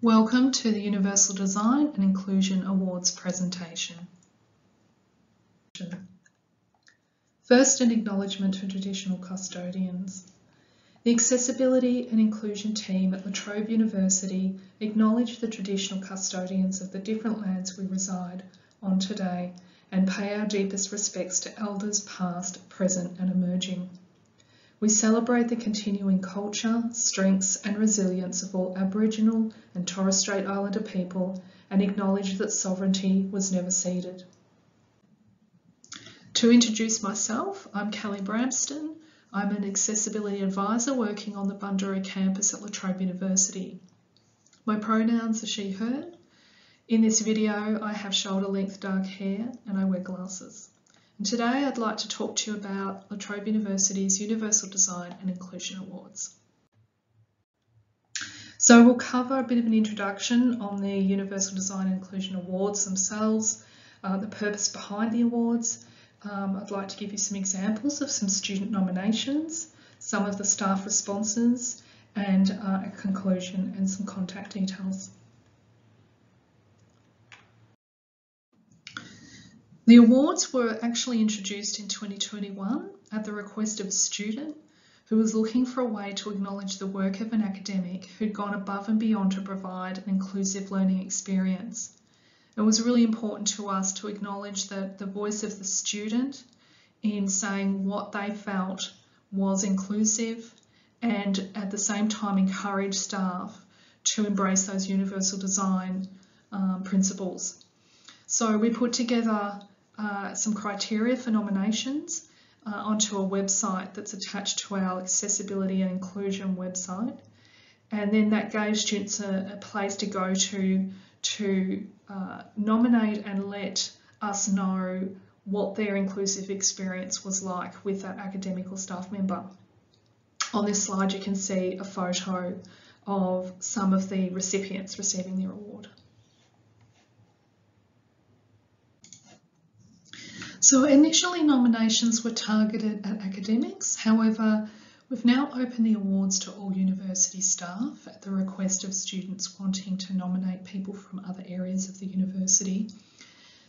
Welcome to the Universal Design and Inclusion Awards presentation. First, an acknowledgement for traditional custodians. The Accessibility and Inclusion team at Trobe University acknowledge the traditional custodians of the different lands we reside on today and pay our deepest respects to elders past, present and emerging. We celebrate the continuing culture, strengths and resilience of all Aboriginal and Torres Strait Islander people and acknowledge that sovereignty was never ceded. To introduce myself, I'm Kelly Bramston. I'm an accessibility advisor working on the Bundoora campus at Trobe University. My pronouns are she, her. In this video, I have shoulder-length dark hair and I wear glasses. And today I'd like to talk to you about La Trobe University's Universal Design and Inclusion Awards. So we'll cover a bit of an introduction on the Universal Design and Inclusion Awards themselves, the purpose behind the awards. I'd like to give you some examples of some student nominations, some of the staff responses, and a conclusion and some contact details. The awards were actually introduced in 2021 at the request of a student who was looking for a way to acknowledge the work of an academic who'd gone above and beyond to provide an inclusive learning experience. It was really important to us to acknowledge that the voice of the student in saying what they felt was inclusive and at the same time encourage staff to embrace those universal design principles. So we put together some criteria for nominations onto a website that's attached to our accessibility and inclusion website, and then that gave students a place to go to nominate and let us know what their inclusive experience was like with that academic or staff member. On this slide you can see a photo of some of the recipients receiving their award. So initially nominations were targeted at academics, however we've now opened the awards to all university staff at the request of students wanting to nominate people from other areas of the university.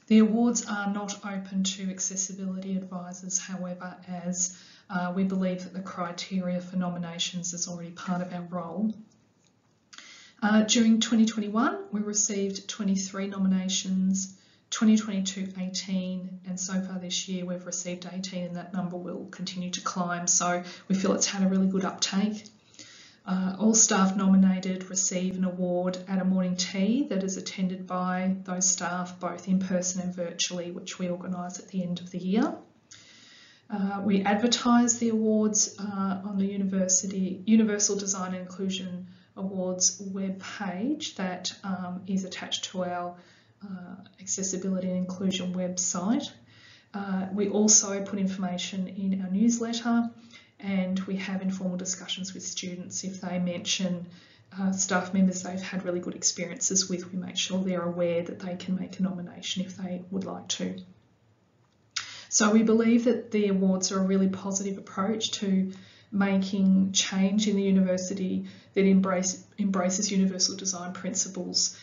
The awards are not open to accessibility advisors, however, as we believe that the criteria for nominations is already part of our role. During 2021 we received 23 nominations, 2022 18, and so far this year we've received 18, and that number will continue to climb, so we feel it's had a really good uptake. All staff nominated receive an award at a morning tea that is attended by those staff both in person and virtually, which we organise at the end of the year. We advertise the awards on the Universal Design and Inclusion Awards web page that is attached to our accessibility and inclusion website. We also put information in our newsletter, and we have informal discussions with students. If they mention staff members they've had really good experiences with, we make sure they're aware that they can make a nomination if they would like to. So we believe that the awards are a really positive approach to making change in the university that embraces universal design principles,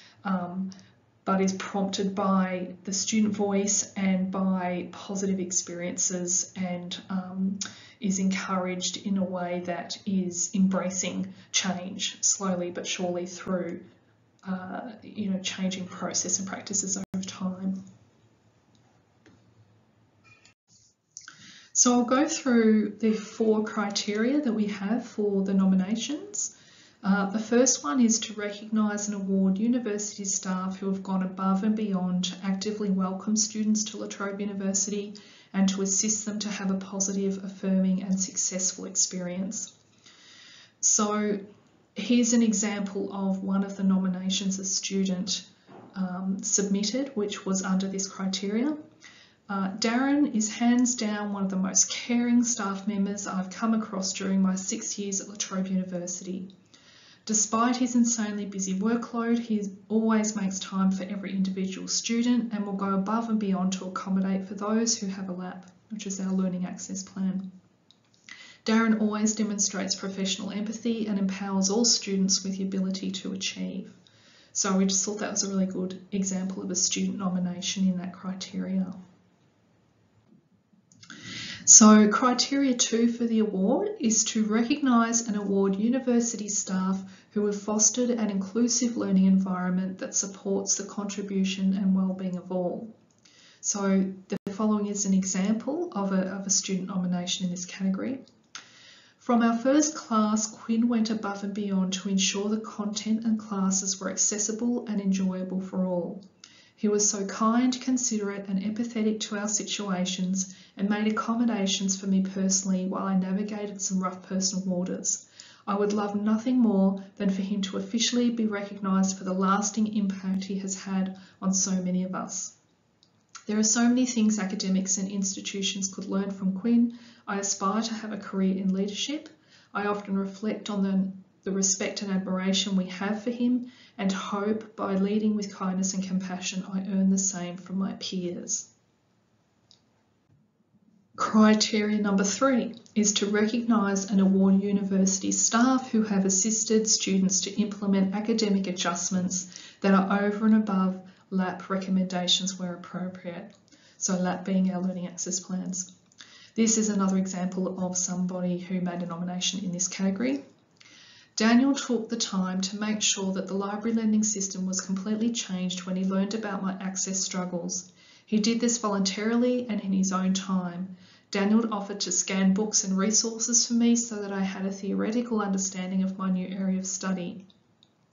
but is prompted by the student voice and by positive experiences, and is encouraged in a way that is embracing change slowly but surely through changing process and practices over time. So I'll go through the 4 criteria that we have for the nominations. The first one is to recognise and award university staff who have gone above and beyond to actively welcome students to La Trobe University and to assist them to have a positive, affirming and successful experience. So here's an example of one of the nominations a student submitted, which was under this criteria. Darren is hands down one of the most caring staff members I've come across during my 6 years at La Trobe University. Despite his insanely busy workload, he always makes time for every individual student and will go above and beyond to accommodate for those who have a LAP, which is our Learning Access Plan. Darren always demonstrates professional empathy and empowers all students with the ability to achieve. So we just thought that was a really good example of a student nomination in that criteria. So criteria 2 for the award is to recognise and award university staff who have fostered an inclusive learning environment that supports the contribution and wellbeing of all. So the following is an example of a student nomination in this category. From our first class, Quinn went above and beyond to ensure the content and classes were accessible and enjoyable for all. He was so kind, considerate and empathetic to our situations and made accommodations for me personally while I navigated some rough personal waters. I would love nothing more than for him to officially be recognised for the lasting impact he has had on so many of us. There are so many things academics and institutions could learn from Quinn. I aspire to have a career in leadership. I often reflect on the respect and admiration we have for him and hope by leading with kindness and compassion I earn the same from my peers. Criteria number 3 is to recognise and award university staff who have assisted students to implement academic adjustments that are over and above LAP recommendations where appropriate. So LAP being our learning access plans. This is another example of somebody who made a nomination in this category. Daniel took the time to make sure that the library lending system was completely changed when he learned about my access struggles. He did this voluntarily and in his own time. Daniel offered to scan books and resources for me so that I had a theoretical understanding of my new area of study.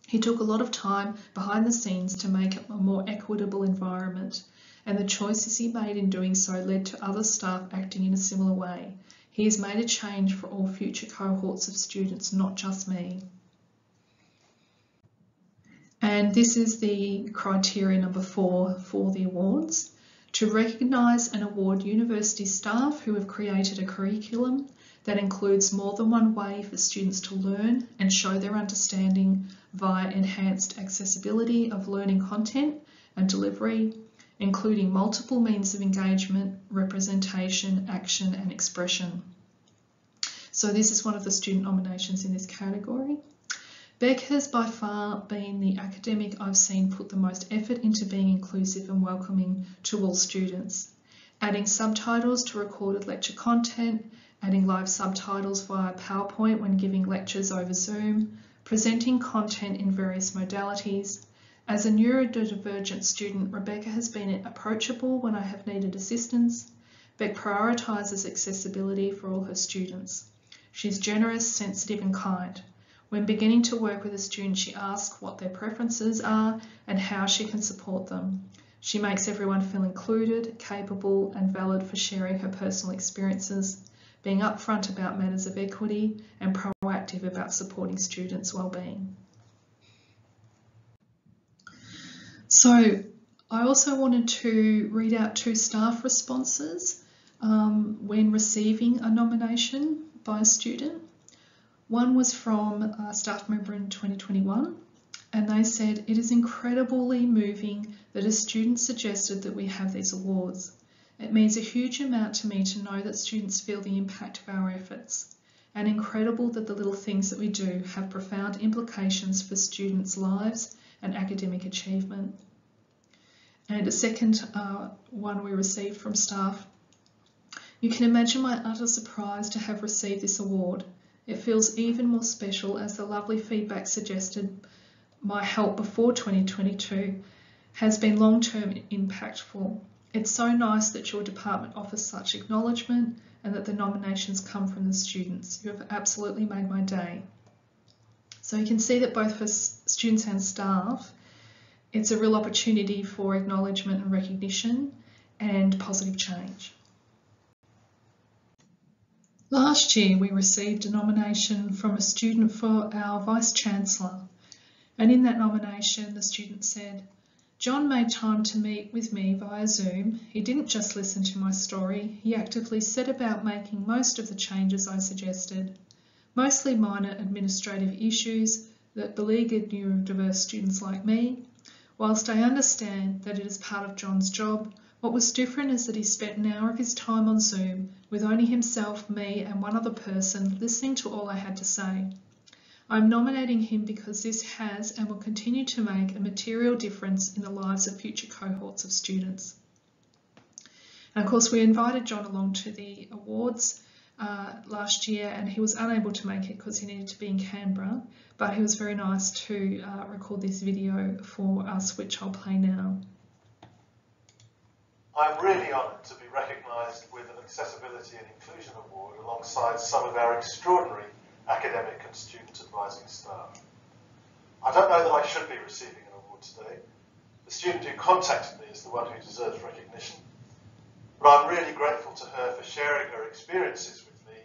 He took a lot of time behind the scenes to make it a more equitable environment, and the choices he made in doing so led to other staff acting in a similar way. He has made a change for all future cohorts of students, not just me. And this is the criteria number 4 for the awards. To recognise and award university staff who have created a curriculum that includes more than one way for students to learn and show their understanding via enhanced accessibility of learning content and delivery, including multiple means of engagement, representation, action and expression. So this is one of the student nominations in this category. Beck has by far been the academic I've seen put the most effort into being inclusive and welcoming to all students. Adding subtitles to recorded lecture content, adding live subtitles via PowerPoint when giving lectures over Zoom, presenting content in various modalities. As a neurodivergent student, Rebecca has been approachable when I have needed assistance. Beck prioritises accessibility for all her students. She's generous, sensitive and kind. When beginning to work with a student, she asks what their preferences are and how she can support them. She makes everyone feel included, capable and valid for sharing her personal experiences, being upfront about matters of equity and proactive about supporting students' wellbeing. So I also wanted to read out 2 staff responses when receiving a nomination by a student. One was from a staff member in 2021, and they said, "It is incredibly moving that a student suggested that we have these awards. It means a huge amount to me to know that students feel the impact of our efforts, and incredible that the little things that we do have profound implications for students' lives and academic achievement." And a second one we received from staff. "You can imagine my utter surprise to have received this award. It feels even more special as the lovely feedback suggested my help before 2022 has been long-term impactful. It's so nice that your department offers such acknowledgement and that the nominations come from the students. You have absolutely made my day." So you can see that both for students and staff, it's a real opportunity for acknowledgement and recognition and positive change. Last year, we received a nomination from a student for our Vice-Chancellor, and in that nomination, the student said, "John made time to meet with me via Zoom. He didn't just listen to my story, he actively set about making most of the changes I suggested, mostly minor administrative issues that beleaguered neurodiverse students like me. Whilst I understand that it is part of John's job, what was different is that he spent an hour of his time on Zoom with only himself, me and one other person listening to all I had to say. I'm nominating him because this has and will continue to make a material difference in the lives of future cohorts of students. And of course, we invited John along to the awards last year, and he was unable to make it because he needed to be in Canberra, but he was very nice to record this video for us, which I'll play now. I'm really honoured to be recognised with an Accessibility and Inclusion Award alongside some of our extraordinary academic and student advising staff. I don't know that I should be receiving an award today. The student who contacted me is the one who deserves recognition, but I'm really grateful to her for sharing her experiences with me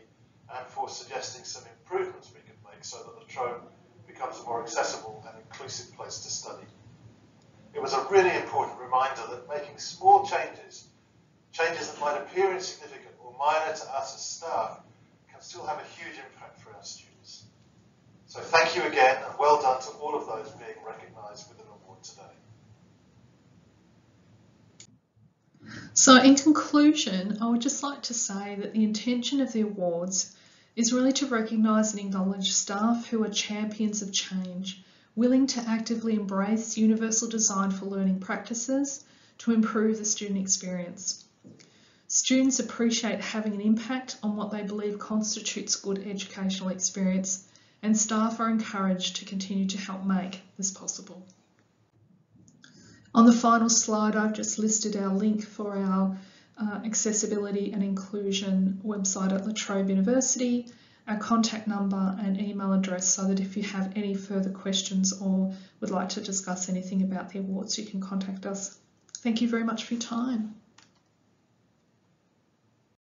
and for suggesting some improvements we could make so that the Trobe becomes a more accessible and inclusive place to study. It was a really important reminder that making small changes that might appear insignificant or minor to us as staff, can still have a huge impact for our students. So thank you again, and well done to all of those being recognised with an award today. So in conclusion, I would just like to say that the intention of the awards is really to recognise and acknowledge staff who are champions of change, willing to actively embrace universal design for learning practices to improve the student experience. Students appreciate having an impact on what they believe constitutes a good educational experience, and staff are encouraged to continue to help make this possible. On the final slide, I've just listed our link for our accessibility and inclusion website at La Trobe University, our contact number and email address, so that if you have any further questions or would like to discuss anything about the awards, you can contact us. Thank you very much for your time.